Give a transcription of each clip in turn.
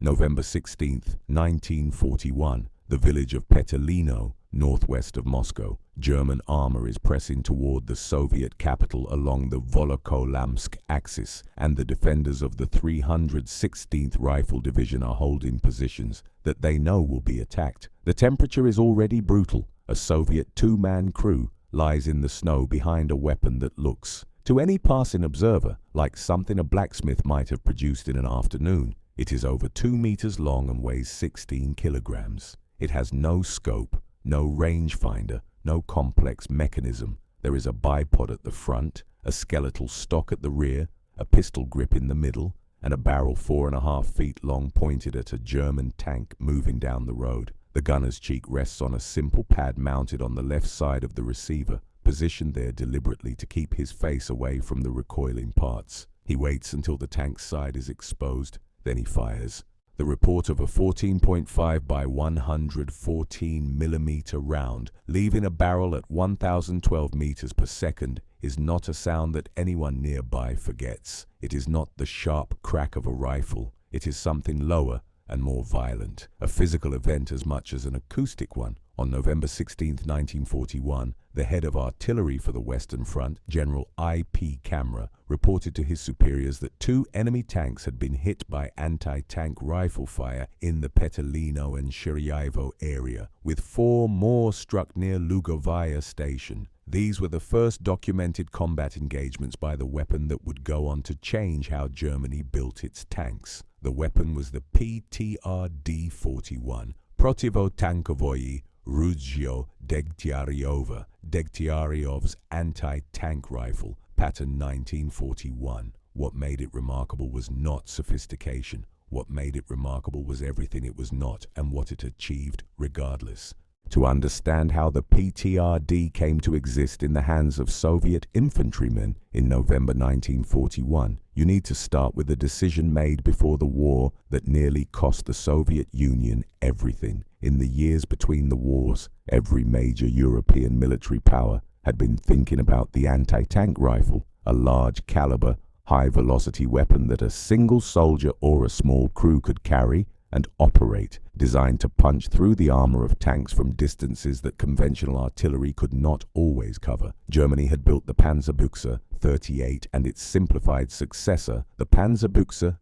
November 16th, 1941, the village of Petelino, northwest of Moscow. German armor is pressing toward the Soviet capital along the Volokholamsk axis, and the defenders of the 316th Rifle Division are holding positions that they know will be attacked. The temperature is already brutal. A Soviet two-man crew lies in the snow behind a weapon that looks, to any passing observer, like something a blacksmith might have produced in an afternoon. It is over 2 meters long and weighs 16 kilograms. It has no scope, no rangefinder, no complex mechanism. There is a bipod at the front, a skeletal stock at the rear, a pistol grip in the middle, and a barrel 4.5 feet long pointed at a German tank moving down the road. The gunner's cheek rests on a simple pad mounted on the left side of the receiver, positioned there deliberately to keep his face away from the recoiling parts. He waits until the tank's side is exposed, then he fires. The report of a 14.5 by 114 millimeter round, leaving a barrel at 1,012 meters per second, is not a sound that anyone nearby forgets. It is not the sharp crack of a rifle. It is something lower and more violent, a physical event as much as an acoustic one. On November 16, 1941, the head of artillery for the Western Front, General I.P. Camera, reported to his superiors that 2 enemy tanks had been hit by anti-tank rifle fire in the Petelino and Shiryaevo area, with 4 more struck near Lugovaya station. These were the first documented combat engagements by the weapon that would go on to change how Germany built its tanks. The weapon was the PTRD-41, Protivotankovoye Ruzhyo Degtyaryov's anti-tank rifle, pattern 1941. What made it remarkable was not sophistication. What made it remarkable was everything it was not and what it achieved regardless. To understand how the PTRD came to exist in the hands of Soviet infantrymen in November 1941, you need to start with a decision made before the war that nearly cost the Soviet Union everything. In the years between the wars, every major European military power had been thinking about the anti-tank rifle, a large caliber, high-velocity weapon that a single soldier or a small crew could carry and operate, designed to punch through the armor of tanks from distances that conventional artillery could not always cover. Germany had built the Panzer 38 and its simplified successor, the Panzer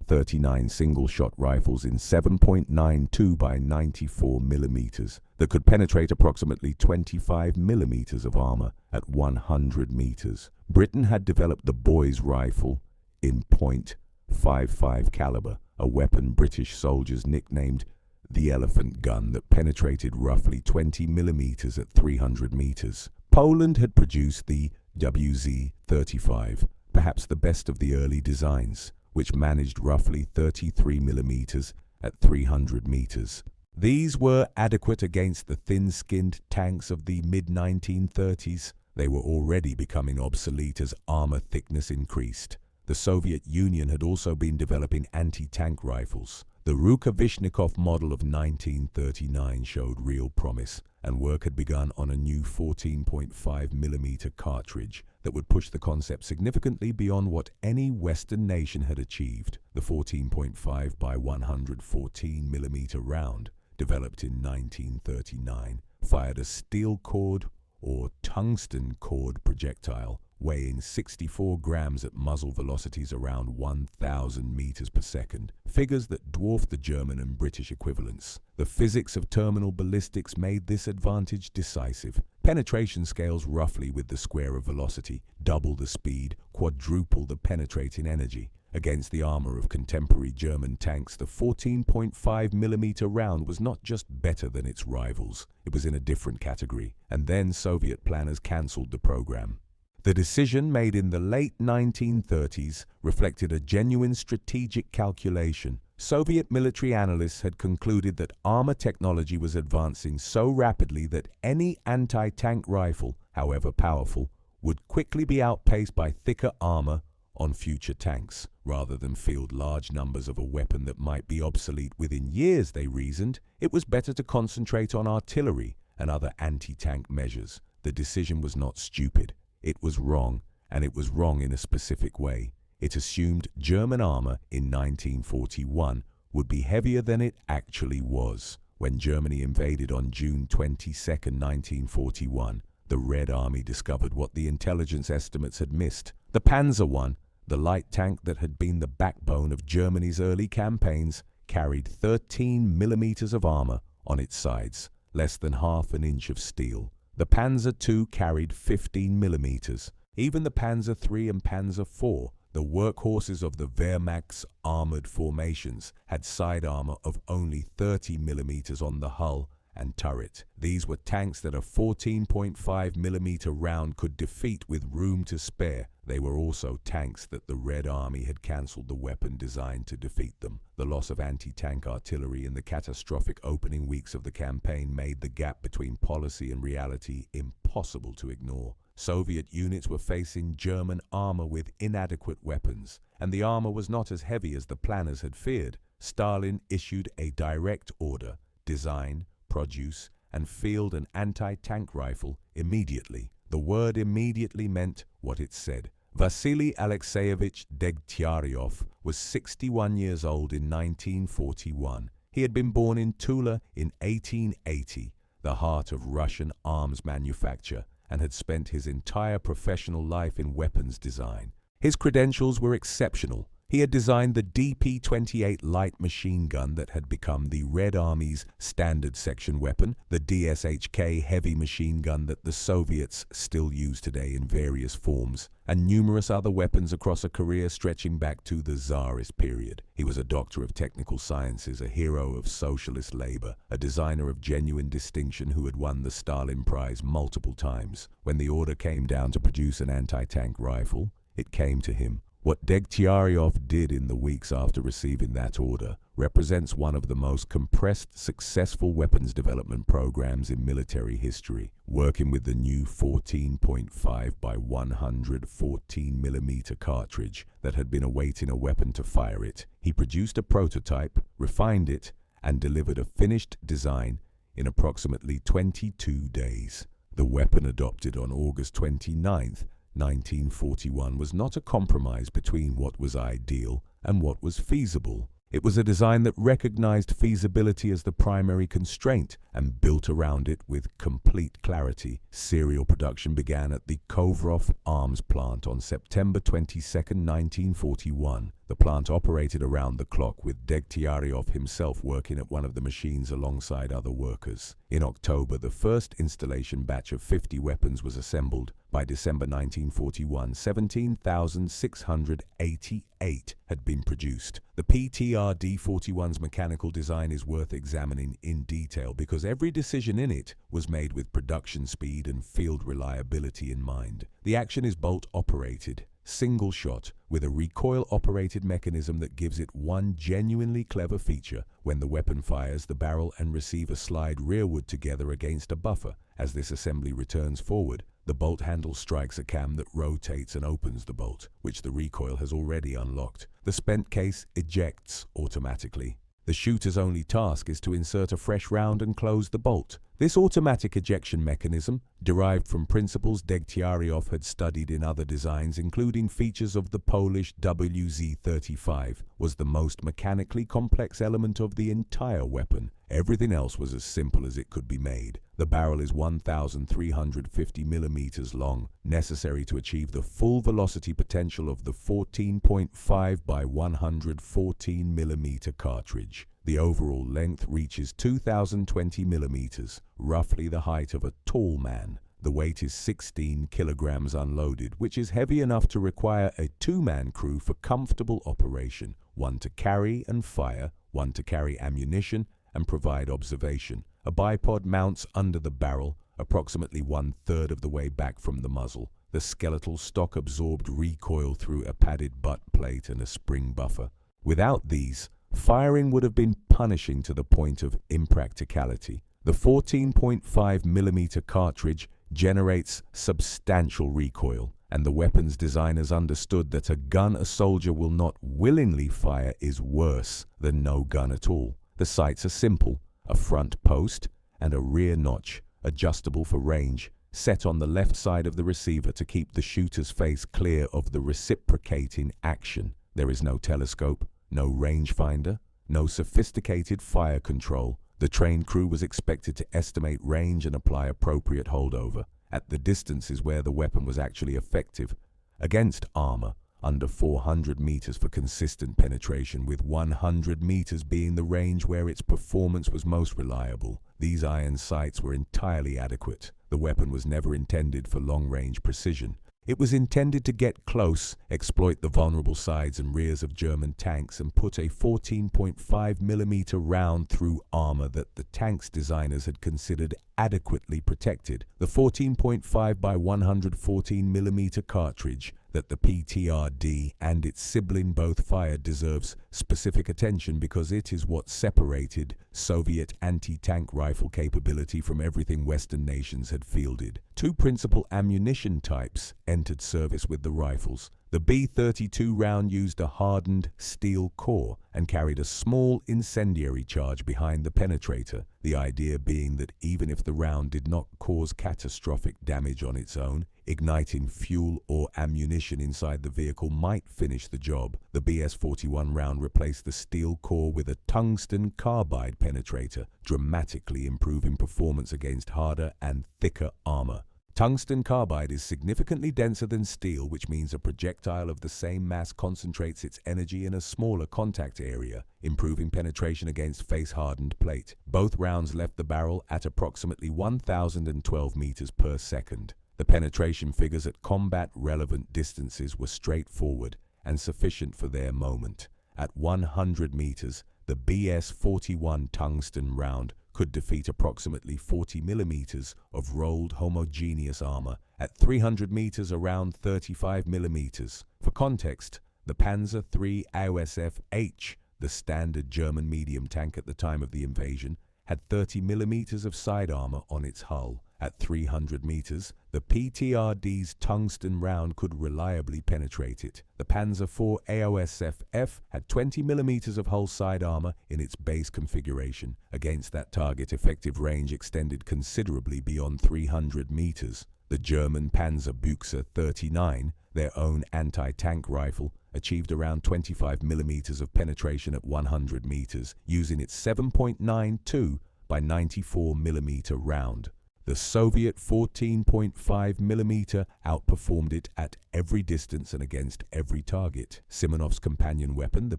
39 single-shot rifles in 7.92 by 94 millimeters that could penetrate approximately 25 millimeters of armor at 100 meters. Britain had developed the Boys rifle in .55 caliber, a weapon British soldiers nicknamed the elephant gun that penetrated roughly 20 millimeters at 300 meters. Poland had produced the WZ-35, perhaps the best of the early designs, which managed roughly 33 millimeters at 300 meters. These were adequate against the thin-skinned tanks of the mid-1930s. They were already becoming obsolete as armor thickness increased. The Soviet Union had also been developing anti-tank rifles. The Rukavishnikov model of 1939 showed real promise, and work had begun on a new 14.5 millimeter cartridge that would push the concept significantly beyond what any Western nation had achieved. The 14.5 by 114 millimeter round, developed in 1939, fired a steel cord or tungsten cord projectile weighing 64 grams at muzzle velocities around 1,000 meters per second, figures that dwarfed the German and British equivalents. The physics of terminal ballistics made this advantage decisive. Penetration scales roughly with the square of velocity, double the speed, quadruple the penetrating energy. Against the armor of contemporary German tanks, the 14.5 millimeter round was not just better than its rivals, it was in a different category, and then Soviet planners cancelled the program. The decision made in the late 1930s reflected a genuine strategic calculation. Soviet military analysts had concluded that armor technology was advancing so rapidly that any anti-tank rifle, however powerful, would quickly be outpaced by thicker armor on future tanks. Rather than field large numbers of a weapon that might be obsolete within years, they reasoned, it was better to concentrate on artillery and other anti-tank measures. The decision was not stupid. It was wrong, and it was wrong in a specific way. It assumed German armor in 1941 would be heavier than it actually was. When Germany invaded on June 22, 1941, the Red Army discovered what the intelligence estimates had missed. The Panzer I, the light tank that had been the backbone of Germany's early campaigns, carried 13 millimeters of armor on its sides, less than half an inch of steel. The Panzer II carried 15 millimeters. Even the Panzer III and Panzer IV, the workhorses of the Wehrmacht's armored formations, had side armor of only 30 millimeters on the hull and turret. These were tanks that a 14.5 millimeter round could defeat with room to spare. They were also tanks that the Red Army had cancelled the weapon designed to defeat them. The loss of anti-tank artillery in the catastrophic opening weeks of the campaign made the gap between policy and reality impossible to ignore. Soviet units were facing German armor with inadequate weapons, and the armor was not as heavy as the planners had feared. Stalin issued a direct order: design, produce, and field an anti-tank rifle immediately. The word immediately meant what it said. Vasily Alexeyevich Degtyaryov was 61 years old in 1941. He had been born in Tula in 1880, the heart of Russian arms manufacture, and had spent his entire professional life in weapons design. His credentials were exceptional. He had designed the DP-28 light machine gun that had become the Red Army's standard section weapon, the DSHK heavy machine gun that the Soviets still use today in various forms, and numerous other weapons across a career stretching back to the Tsarist period. He was a doctor of technical sciences, a hero of socialist labor, a designer of genuine distinction who had won the Stalin Prize multiple times. When the order came down to produce an anti-tank rifle, it came to him. What Degtyaryov did in the weeks after receiving that order represents one of the most compressed, successful weapons development programs in military history. Working with the new 14.5 by 114 millimeter cartridge that had been awaiting a weapon to fire it, he produced a prototype, refined it, and delivered a finished design in approximately 22 days. The weapon adopted on August 29th, 1941 was not a compromise between what was ideal and what was feasible. It was a design that recognized feasibility as the primary constraint and built around it with complete clarity. Serial production began at the Kovrov Arms Plant on September 22, 1941. The plant operated around the clock, with Degtyaryov himself working at one of the machines alongside other workers. In October, the first installation batch of 50 weapons was assembled. By December 1941, 17,688 had been produced. The PTR D41's mechanical design is worth examining in detail because every decision in it was made with production speed and field reliability in mind. The action is bolt-operated, single shot, with a recoil-operated mechanism that gives it one genuinely clever feature. When the weapon fires, the barrel and receiver slide rearward together against a buffer. As this assembly returns forward, the bolt handle strikes a cam that rotates and opens the bolt, which the recoil has already unlocked. The spent case ejects automatically. The shooter's only task is to insert a fresh round and close the bolt. This automatic ejection mechanism, derived from principles Degtyaryov had studied in other designs, including features of the Polish WZ-35, was the most mechanically complex element of the entire weapon. Everything else was as simple as it could be made. The barrel is 1,350 millimeters long, necessary to achieve the full velocity potential of the 14.5 by 114 millimeter cartridge. The overall length reaches 2,020 millimeters, roughly the height of a tall man. The weight is 16 kilograms unloaded, which is heavy enough to require a two-man crew for comfortable operation, one to carry and fire, one to carry ammunition and provide observation. A bipod mounts under the barrel, approximately 1/3 of the way back from the muzzle. The skeletal stock absorbed recoil through a padded butt plate and a spring buffer. Without these, firing would have been punishing to the point of impracticality. The 14.5 millimeter cartridge generates substantial recoil, and the weapons designers understood that a gun a soldier will not willingly fire is worse than no gun at all. The sights are simple: a front post and a rear notch, adjustable for range, set on the left side of the receiver to keep the shooter's face clear of the reciprocating action. There is no telescope, no rangefinder, no sophisticated fire control. The trained crew was expected to estimate range and apply appropriate holdover at the distances where the weapon was actually effective against armor under 400 meters for consistent penetration, with 100 meters being the range where its performance was most reliable. These iron sights were entirely adequate. The weapon was never intended for long-range precision. It was intended to get close, exploit the vulnerable sides and rears of German tanks, and put a 14.5mm round through armor that the tank's designers had considered adequately protected. The 14.5 by 114mm cartridge that the PTRD and its sibling both fired deserves specific attention because it is what separated Soviet anti-tank rifle capability from everything Western nations had fielded. Two principal ammunition types entered service with the rifles. The B-32 round used a hardened steel core and carried a small incendiary charge behind the penetrator, the idea being that even if the round did not cause catastrophic damage on its own, igniting fuel or ammunition inside the vehicle might finish the job. The BS-41 round replaced the steel core with a tungsten carbide penetrator, dramatically improving performance against harder and thicker armor. Tungsten carbide is significantly denser than steel, which means a projectile of the same mass concentrates its energy in a smaller contact area, improving penetration against face-hardened plate. Both rounds left the barrel at approximately 1,012 meters per second. The penetration figures at combat-relevant distances were straightforward and sufficient for their moment. At 100 meters, the BS-41 tungsten round could defeat approximately 40mm of rolled homogeneous armor. At 300 meters, around 35mm. For context, the Panzer IIIs H, the standard German medium tank at the time of the invasion, had 30mm of side armor on its hull. At 300 meters, the PTRD's tungsten round could reliably penetrate it. The Panzer IV AOSF-F had 20mm of hull side armor in its base configuration. Against that target, effective range extended considerably beyond 300 meters. The German Panzer Büchse 39, their own anti-tank rifle, achieved around 25mm of penetration at 100 meters, using its 7.92 by 94mm round. The Soviet 14.5mm outperformed it at every distance and against every target. Simonov's companion weapon, the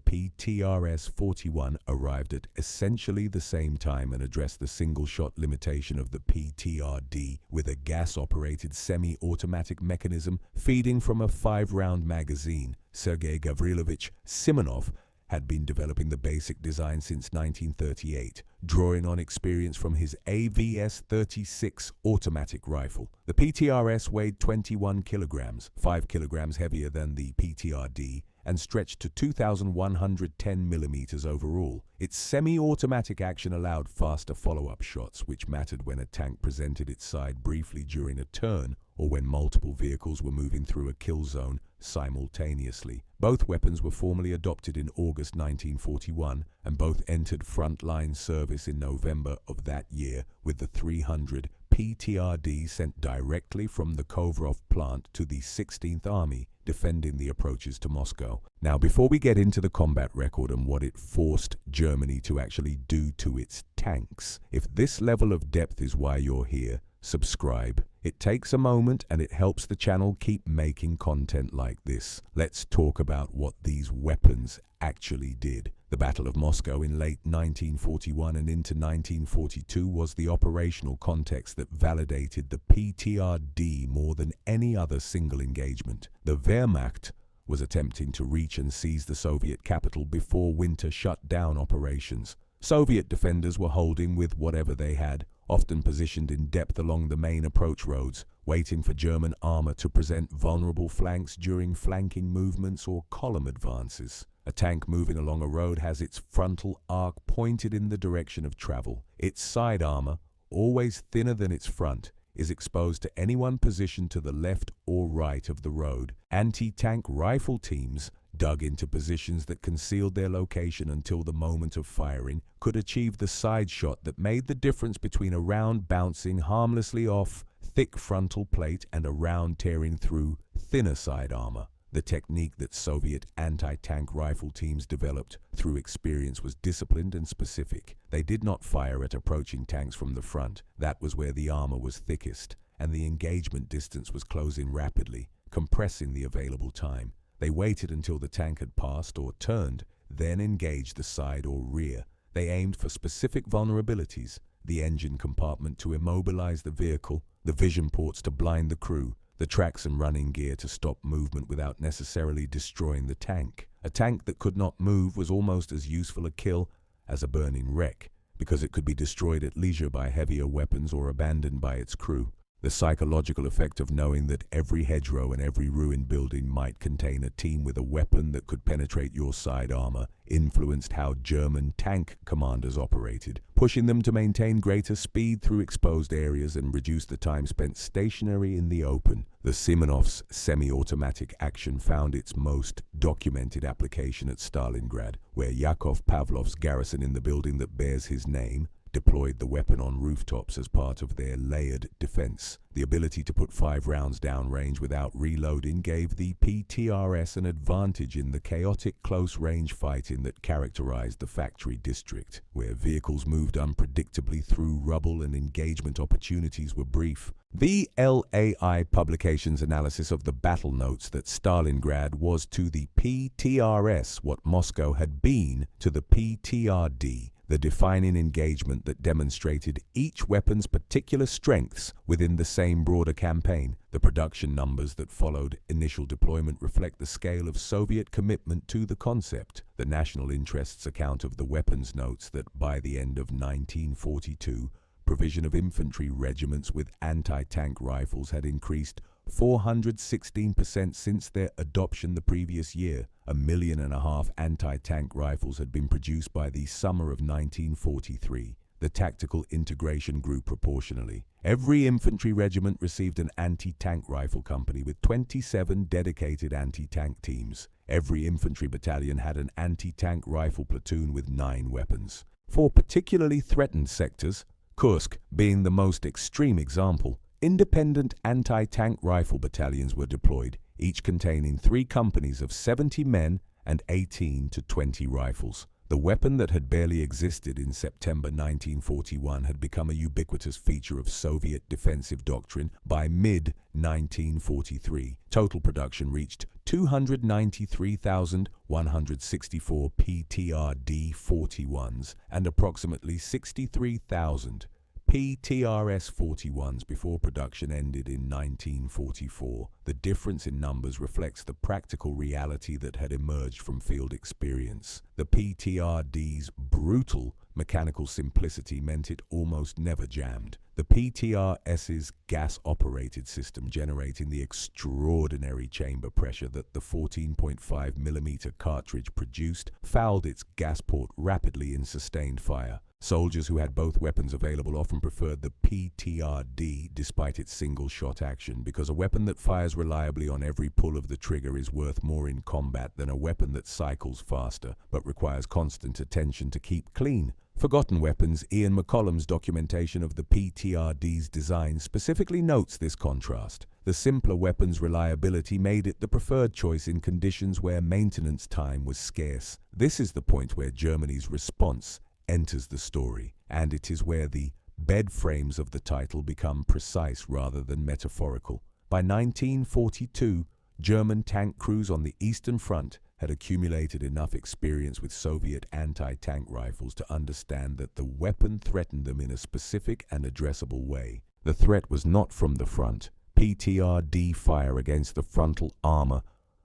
PTRS-41, arrived at essentially the same time and addressed the single-shot limitation of the PTRD with a gas-operated semi-automatic mechanism feeding from a 5-round magazine. Sergei Gavrilovich Simonov had been developing the basic design since 1938, drawing on experience from his AVS-36 automatic rifle. The PTRS weighed 21 kilograms, 5 kilograms heavier than the PTRD, and stretched to 2,110 millimeters overall. Its semi-automatic action allowed faster follow-up shots, which mattered when a tank presented its side briefly during a turn or when multiple vehicles were moving through a kill zone simultaneously. Both weapons were formally adopted in August 1941, and both entered frontline service in November of that year, with the 300 PTRD sent directly from the Kovrov plant to the 16th Army, defending the approaches to Moscow. Now, before we get into the combat record and what it forced Germany to actually do to its tanks, if this level of depth is why you're here, subscribe. It takes a moment and it helps the channel keep making content like this. Let's talk about what these weapons actually did. The Battle of Moscow in late 1941 and into 1942 was the operational context that validated the PTRD more than any other single engagement. The Wehrmacht was attempting to reach and seize the Soviet capital before winter shut down operations. Soviet defenders were holding with whatever they had, often positioned in depth along the main approach roads, waiting for German armor to present vulnerable flanks during flanking movements or column advances. A tank moving along a road has its frontal arc pointed in the direction of travel. Its side armor, always thinner than its front, is exposed to anyone positioned to the left or right of the road. Anti-tank rifle teams, dug into positions that concealed their location until the moment of firing, could achieve the side shot that made the difference between a round bouncing harmlessly off thick frontal plate and a round tearing through thinner side armor. The technique that Soviet anti-tank rifle teams developed through experience was disciplined and specific. They did not fire at approaching tanks from the front. That was where the armor was thickest, and the engagement distance was closing rapidly, compressing the available time. They waited until the tank had passed or turned, then engaged the side or rear. They aimed for specific vulnerabilities: the engine compartment to immobilize the vehicle, the vision ports to blind the crew, the tracks and running gear to stop movement without necessarily destroying the tank. A tank that could not move was almost as useful a kill as a burning wreck, because it could be destroyed at leisure by heavier weapons or abandoned by its crew. The psychological effect of knowing that every hedgerow and every ruined building might contain a team with a weapon that could penetrate your side armor influenced how German tank commanders operated, pushing them to maintain greater speed through exposed areas and reduce the time spent stationary in the open. The Simonov's semi-automatic action found its most documented application at Stalingrad, where Yakov Pavlov's garrison in the building that bears his name deployed the weapon on rooftops as part of their layered defense. The ability to put 5 rounds downrange without reloading gave the PTRS an advantage in the chaotic close-range fighting that characterized the factory district, where vehicles moved unpredictably through rubble and engagement opportunities were brief. The LAI publication's analysis of the battle notes that Stalingrad was to the PTRS what Moscow had been to the PTRD, the defining engagement that demonstrated each weapon's particular strengths within the same broader campaign. The production numbers that followed initial deployment reflect the scale of Soviet commitment to the concept. The national interests account of the weapons notes that by the end of 1942, provision of infantry regiments with anti-tank rifles had increased 416% since their adoption the previous year. 1.5 million anti-tank rifles had been produced by the summer of 1943. The tactical integration grew proportionally. Every infantry regiment received an anti-tank rifle company with 27 dedicated anti-tank teams. Every infantry battalion had an anti-tank rifle platoon with 9 weapons. For particularly threatened sectors, Kursk being the most extreme example, independent anti-tank rifle battalions were deployed, each containing 3 companies of 70 men and 18 to 20 rifles. The weapon that had barely existed in September 1941 had become a ubiquitous feature of Soviet defensive doctrine by mid-1943. Total production reached 293,164 PTRD-41s and approximately 63,000 PTRS-41s before production ended in 1944. The difference in numbers reflects the practical reality that had emerged from field experience. The PTRD's brutal mechanical simplicity meant it almost never jammed. The PTRS's gas-operated system, generating the extraordinary chamber pressure that the 14.5mm cartridge produced, fouled its gas port rapidly in sustained fire. Soldiers who had both weapons available often preferred the PTRD despite its single-shot action, because a weapon that fires reliably on every pull of the trigger is worth more in combat than a weapon that cycles faster but requires constant attention to keep clean. Forgotten Weapons, Ian McCollum's documentation of the PTRD's design specifically notes this contrast. The simpler weapon's reliability made it the preferred choice in conditions where maintenance time was scarce. This is the point where Germany's response enters the story, and it is where the bed frames of the title become precise rather than metaphorical. By 1942, German tank crews on the Eastern Front had accumulated enough experience with Soviet anti-tank rifles to understand that the weapon threatened them in a specific and addressable way. The threat was not from the front. PTRD fire against the frontal armor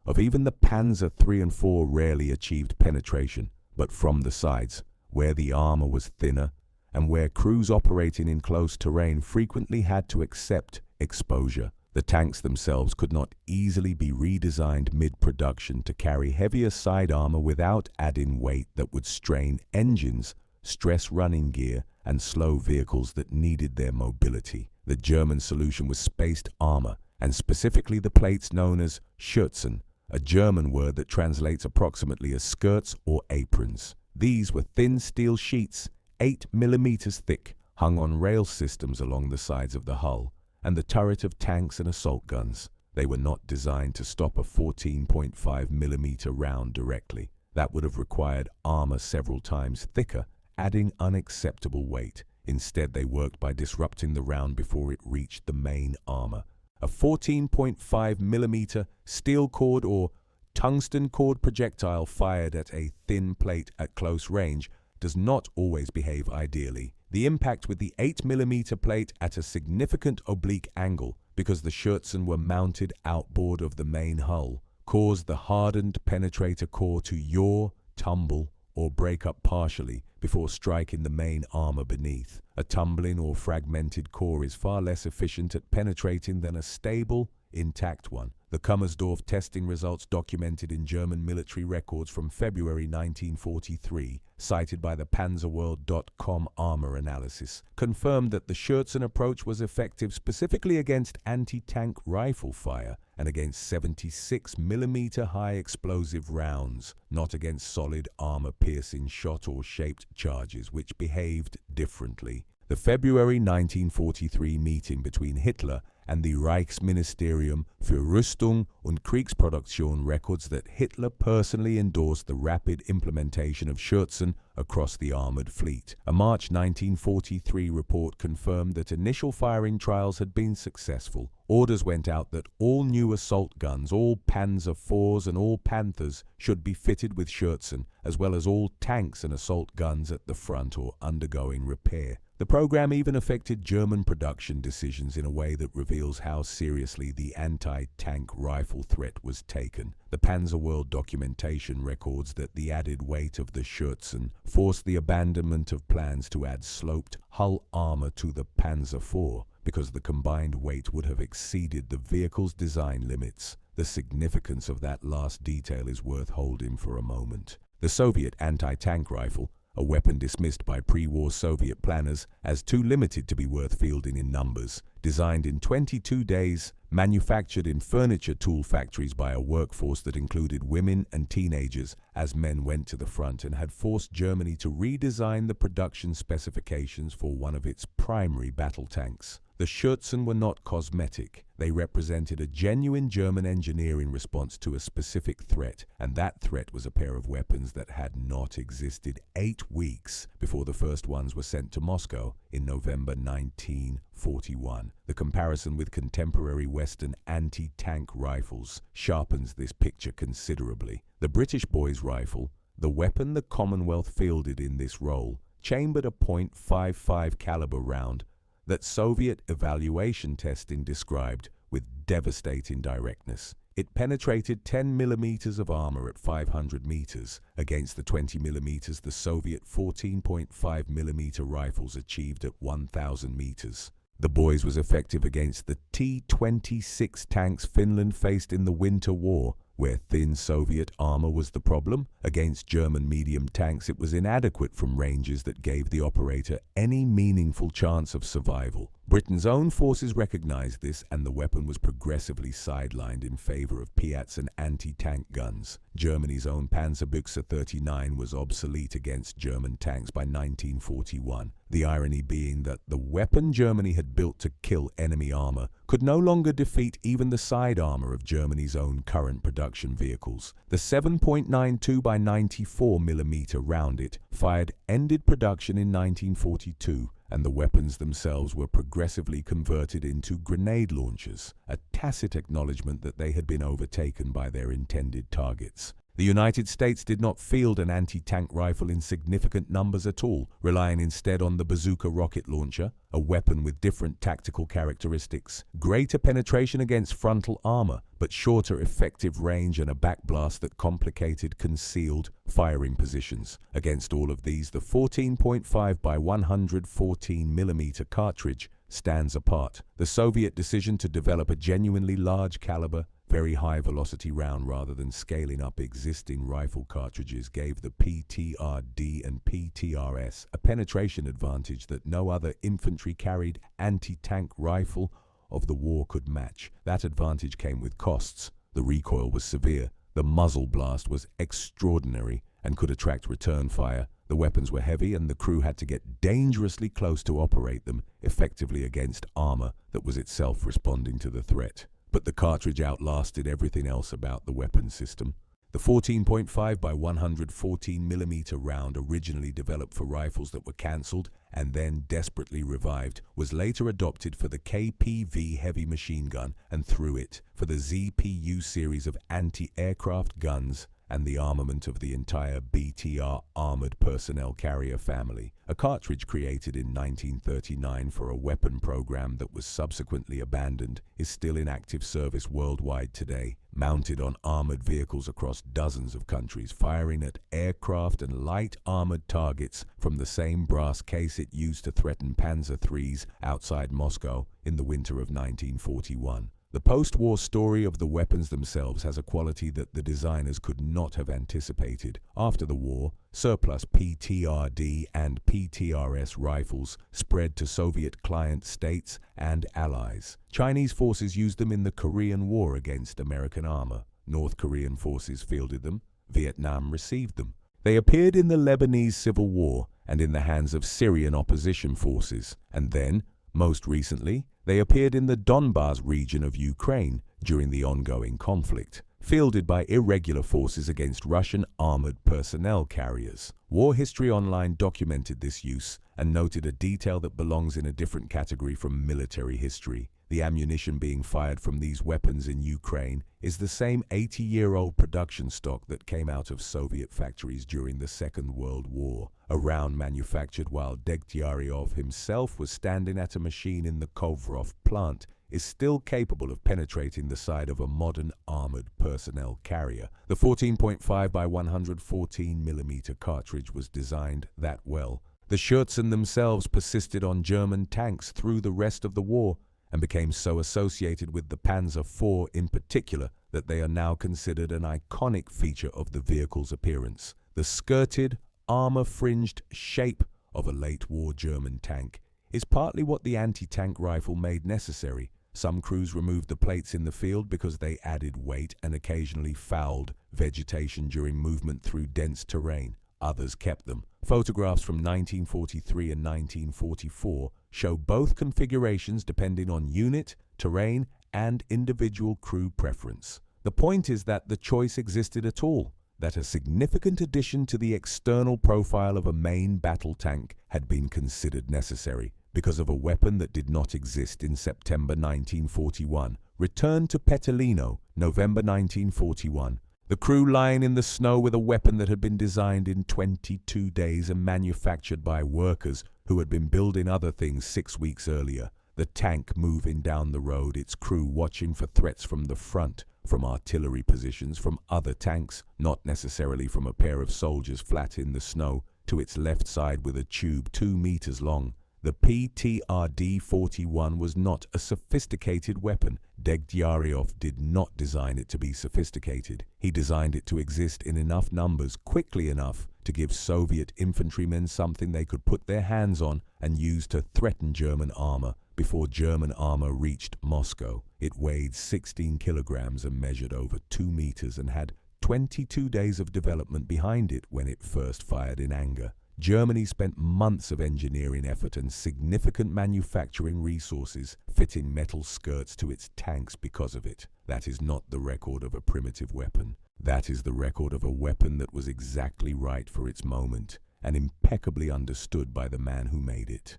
of even the Panzer III and IV rarely achieved penetration, but from the sides, where the armor was thinner and where crews operating in close terrain frequently had to accept exposure. The tanks themselves could not easily be redesigned mid-production to carry heavier side armor without adding weight that would strain engines, stress running gear, and slow vehicles that needed their mobility. The German solution was spaced armor, and specifically the plates known as Schürzen, a German word that translates approximately as skirts or aprons. These were thin steel sheets, 8mm thick, hung on rail systems along the sides of the hull and the turret of tanks and assault guns. They were not designed to stop a 14.5mm round directly. That would have required armor several times thicker, adding unacceptable weight. Instead, they worked by disrupting the round before it reached the main armor. A 14.5mm steel cord or tungsten cord projectile fired at a thin plate at close range does not always behave ideally. The impact with the 8mm plate at a significant oblique angle, because the Schutzen were mounted outboard of the main hull, caused the hardened penetrator core to yaw, tumble, or break up partially before striking the main armor beneath. A tumbling or fragmented core is far less efficient at penetrating than a stable, intact one. The Kummersdorf testing results documented in German military records from February 1943, cited by the panzerworld.com armor analysis, confirmed that the Schutzen approach was effective specifically against anti-tank rifle fire and against 76mm high explosive rounds, not against solid armor-piercing shot or shaped charges, which behaved differently. The February 1943 meeting between Hitler and the Reichsministerium für Rüstung und Kriegsproduktion records that Hitler personally endorsed the rapid implementation of Schutzen across the armored fleet. A March 1943 report confirmed that initial firing trials had been successful. Orders went out that all new assault guns, all Panzer IVs and all Panthers should be fitted with Schutzen, as well as all tanks and assault guns at the front or undergoing repair. The program even affected German production decisions in a way that reveals how seriously the anti-tank rifle threat was taken. The Panzerworld documentation records that the added weight of the Schutzen forced the abandonment of plans to add sloped hull armor to the Panzer IV, because the combined weight would have exceeded the vehicle's design limits. The significance of that last detail is worth holding for a moment. The Soviet anti-tank rifle, a weapon dismissed by pre-war Soviet planners as too limited to be worth fielding in numbers, designed in 22 days, manufactured in furniture tool factories by a workforce that included women and teenagers as men went to the front, and had forced Germany to redesign the production specifications for one of its primary battle tanks. The Schutzen were not cosmetic. They represented a genuine German engineering response to a specific threat, and that threat was a pair of weapons that had not existed 8 weeks before the first ones were sent to Moscow in November 1941. The comparison with contemporary Western anti-tank rifles sharpens this picture considerably. The British Boys rifle, the weapon the Commonwealth fielded in this role, chambered a .55 caliber round that Soviet evaluation testing described with devastating directness. It penetrated 10mm of armor at 500 meters against the 20mm the Soviet 14.5mm rifles achieved at 1,000 meters. The Boys was effective against the T-26 tanks Finland faced in the Winter War, where thin Soviet armor was the problem. Against German medium tanks, it was inadequate from ranges that gave the operator any meaningful chance of survival. Britain's own forces recognized this, and the weapon was progressively sidelined in favor of Piats and anti-tank guns. Germany's own Panzerbüchse 39 was obsolete against German tanks by 1941. The irony being that the weapon Germany had built to kill enemy armor could no longer defeat even the side armor of Germany's own current production vehicles. The 7.92 by 94mm round it fired ended production in 1942, and the weapons themselves were progressively converted into grenade launchers, a tacit acknowledgement that they had been overtaken by their intended targets. The United States did not field an anti-tank rifle in significant numbers at all, relying instead on the bazooka rocket launcher, a weapon with different tactical characteristics, greater penetration against frontal armor, but shorter effective range and a backblast that complicated concealed firing positions. Against all of these, the 14.5 by 114mm cartridge stands apart. The Soviet decision to develop a genuinely large caliber, very high velocity round rather than scaling up existing rifle cartridges gave the PTRD and PTRS a penetration advantage that no other infantry-carried anti-tank rifle of the war could match. That advantage came with costs. The recoil was severe, the muzzle blast was extraordinary and could attract return fire. The weapons were heavy and the crew had to get dangerously close to operate them effectively against armor that was itself responding to the threat. but the cartridge outlasted everything else about the weapon system. The 14.5 by 114mm round, originally developed for rifles that were cancelled and then desperately revived, was later adopted for the KPV heavy machine gun and through it for the ZPU series of anti-aircraft guns and the armament of the entire BTR armored personnel carrier family. A cartridge created in 1939 for a weapon program that was subsequently abandoned is still in active service worldwide today, mounted on armored vehicles across dozens of countries, firing at aircraft and light armored targets from the same brass case it used to threaten Panzer IIIs outside Moscow in the winter of 1941. The post-war story of the weapons themselves has a quality that the designers could not have anticipated. After the war, surplus PTRD and PTRS rifles spread to Soviet client states and allies. Chinese forces used them in the Korean War against American armor. North Korean forces fielded them. Vietnam received them. They appeared in the Lebanese Civil War and in the hands of Syrian opposition forces. And then, most recently, they appeared in the Donbas region of Ukraine during the ongoing conflict, fielded by irregular forces against Russian armored personnel carriers. War History Online documented this use and noted a detail that belongs in a different category from military history. The ammunition being fired from these weapons in Ukraine is the same 80-year-old production stock that came out of Soviet factories during the Second World War. A round manufactured while Degtyaryov himself was standing at a machine in the Kovrov plant is still capable of penetrating the side of a modern armored personnel carrier. The 14.5 by 114mm cartridge was designed that well. The Schürzen themselves persisted on German tanks through the rest of the war and became so associated with the Panzer IV in particular that they are now considered an iconic feature of the vehicle's appearance. The skirted, armor-fringed shape of a late-war German tank is partly what the anti-tank rifle made necessary. Some crews removed the plates in the field because they added weight and occasionally fouled vegetation during movement through dense terrain. Others kept them. Photographs from 1943 and 1944 show both configurations depending on unit, terrain, and individual crew preference. The point is that the choice existed at all, that a significant addition to the external profile of a main battle tank had been considered necessary because of a weapon that did not exist in September 1941. Returned to Petelino, November 1941. The crew lying in the snow with a weapon that had been designed in 22 days and manufactured by workers who had been building other things 6 weeks earlier. The tank moving down the road, its crew watching for threats from the front, from artillery positions, from other tanks, not necessarily from a pair of soldiers flat in the snow, to its left side with a tube 2 meters long. The PTRD-41 was not a sophisticated weapon. Degtyaryov did not design it to be sophisticated. He designed it to exist in enough numbers quickly enough to give Soviet infantrymen something they could put their hands on and use to threaten German armor before German armor reached Moscow. It weighed 16 kilograms and measured over 2 meters and had 22 days of development behind it when it first fired in anger. Germany spent months of engineering effort and significant manufacturing resources fitting metal skirts to its tanks because of it. That is not the record of a primitive weapon. That is the record of a weapon that was exactly right for its moment and impeccably understood by the man who made it.